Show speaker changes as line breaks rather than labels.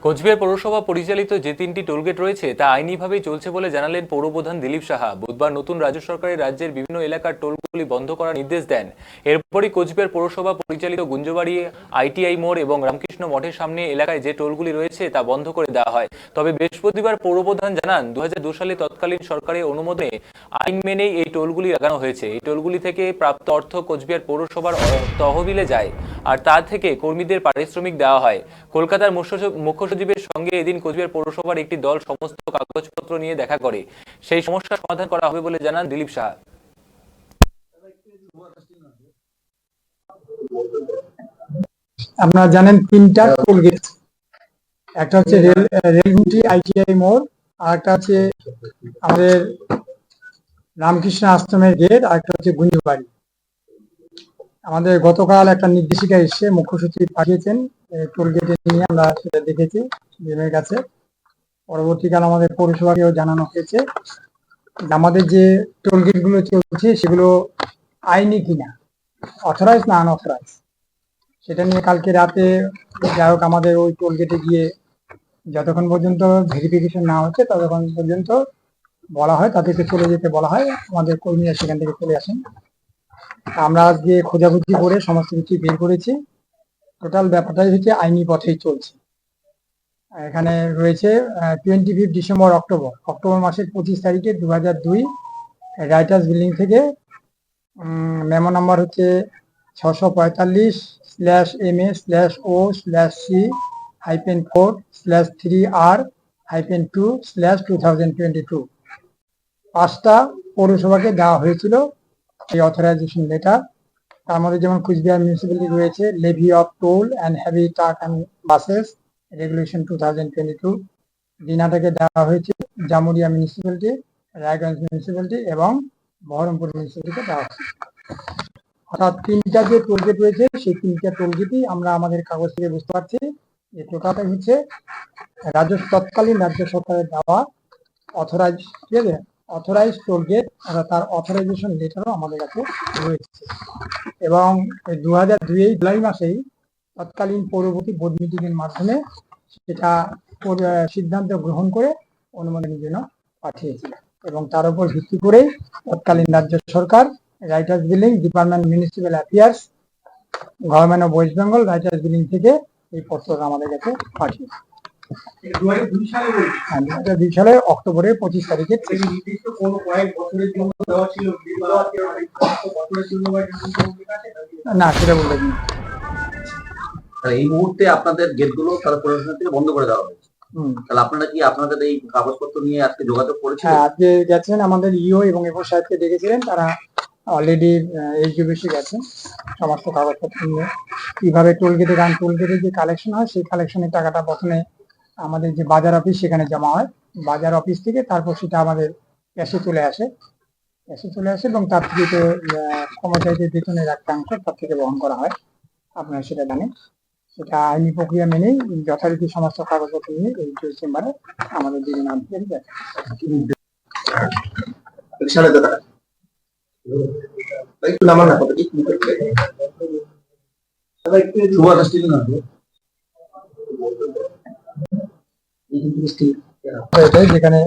কোচবিহার পৌরসভা পরিচালিত যে 3টি টোলগেট রয়েছে তা আইনিভাবেই চলছে বলে জানালেন পৌরপ্রধান দিলীপ সাহা। বুধবার নতুন রাজ্য সরকারের রাজ্যের বিভিন্ন এলাকার টোলগুলি বন্ধ করার নির্দেশ দেন। এরপরই কোচবিহার পৌরসভা পরিচালিত গুঞ্জবাড়ি, আইটিআই মোড় এবং রামকৃষ্ণ মঠের সামনে এলাকায় যে টোলগুলি রয়েছে তা বন্ধ করে দেওয়া হয়। তবে বৃহস্পতিবার পৌরপ্রধান জানান 2002 সালে তৎকালীন সরকারের অনুমোদনে আইন মেনেই এই টোলগুলি লাগানো হয়েছে। এই টোলগুলি থেকে প্রাপ্ত অর্থ কোচবিহার পৌরসভার তহবিলে যায় আর তা থেকে কর্মীদের পারিশ্রমিক দেওয়া হয়। কলকাতার মুখ্য সচিবের সঙ্গে এদিন কোচবিহার পৌরসভার একটি দল সমস্ত কাগজপত্র নিয়ে দেখা করে সেই সমস্যার সমাধান করা হবে বলে জানান দিলীপ সাহা।
আপনারা জানেন 3টা টোলগেট, একটা হচ্ছে রেলগুটি আইটিআই মোড়, আর একটা হচ্ছে আমাদের রামকৃষ্ণ আশ্রমের গেট, আর একটা হচ্ছে গুঞ্জবাড়ি। আমাদের গতকাল একটা নির্দেশিকা এসে মুখ্য সচিব পাঠিয়েছেন টোলগেটে নিয়ে, আমরা সেটা দেখেছি ডিএমের কাছে। পরবর্তীকাল আমাদের পৌরসভাকেও জানানো হয়েছে আমাদের যে টোলগেট গুলো চলছে সেগুলো আইনি কিনা, অথরাইজ না আনঅথরাইজ, সেটা নিয়ে কালকে রাতে যাই হোক আমাদের ওই টোলগেটে গিয়ে যতক্ষণ পর্যন্ত ভেরিফিকেশন না হচ্ছে ততক্ষণ পর্যন্ত বলা হয় তাদেরকে চলে যেতে বলা হয়, আমাদের কর্মীরা সেখান থেকে চলে আসেন। আমরা আজকে খোঁজাখুঁজি করে সমস্ত কিছু বের করেছি। টোটাল ব্যাপারটাই হচ্ছে আইনি পথেই চলছে। এখানে রয়েছে 25 ডিসেম্বর অক্টোবর মাসের 25 তারিখে 2002 রাইটার্স বিল্ডিং থেকে মেমো নাম্বার হচ্ছে 645/MA/O/C-4/3R-2/2022 5টা পৌরসভাকে দেওয়া হয়েছিল এই অথরাইজেশন লেটার। তার মধ্যে যেমন কুচবিহার মিউনিসিপ্যালিটি রয়েছে levy of toll and heavy truck and buses regulation 2022, দিনাটাকে দেওয়া হয়েছে জামুরিয়া মিউনিসিপ্যালিটি, রায়গঞ্জ মিউনিসিপ্যালিটি এবং বহরমপুর মিউনিসিপ্যালিটিকে দেওয়া হয়েছে। অর্থাৎ 3টা যে টোলগেট রয়েছে সেই 3টা টোলগেটই আমরা আমাদের কাগজ থেকে বুঝতে পারছি যে টোটালটাই হচ্ছে তৎকালীন রাজ্য সরকারের দেওয়া অথরাইজ টোলগেট, তার অথরাইজেশন লেটারও আমাদের কাছে রয়েছে। এবং 2002 জুলাই মাসেই তৎকালীন পৌরপতি বোর্ড মিটিং এর মাধ্যমে সেটা সিদ্ধান্ত গ্রহণ করে অনুমোদনের জন্য পাঠিয়েছিল এবং তার উপর ভিত্তি করেই তৎকালীন রাজ্য সরকার Writers Building department municipal affairs government of West Bengal Writers Building থেকে এই পত্রটা আমাদের কাছে পাঠিয়েছে 2002 সালে অক্টোবরের 25 তারিখে। না, সেটা বলতে
এই মুহূর্তে আপনাদের গেটগুলো তারা প্রশাসন থেকে বন্ধ করে দেওয়া হয়েছে, তাহলে আপনারা কি আপনাদের এই কাগজপত্র নিয়ে আজকে যোগাযোগ করেছেন?
আজকে গেছেন, আমাদের ইও এবং এফও সাহেবকে ডেকেছিলেন, তারা অলরেডি এইচডিবিসি গেছেন সমস্ত কাগজপত্র নিয়ে। কিভাবে টোলগেটে যে কালেকশন হয় সেই কালেকশনের টাকাটা প্রথমে আমাদের যে বাজার অফিস সেখানে জমা হয়, বাজার অফিস থেকে তারপর সেটা আমাদের ক্যাশে চলে আসে এবং তার থেকে তো কর্মচারীদের বেতনের একটা অংশ তার থেকে বহন করা হয়, আপনারা সেটা জানেন। সেটা আইনি প্রক্রিয়া মেনেই যথারীতি সমস্ত কাগজপত্র নিয়ে এই চেম্বারে আমাদের দিকে নাম দিয়ে যায়। যেখানে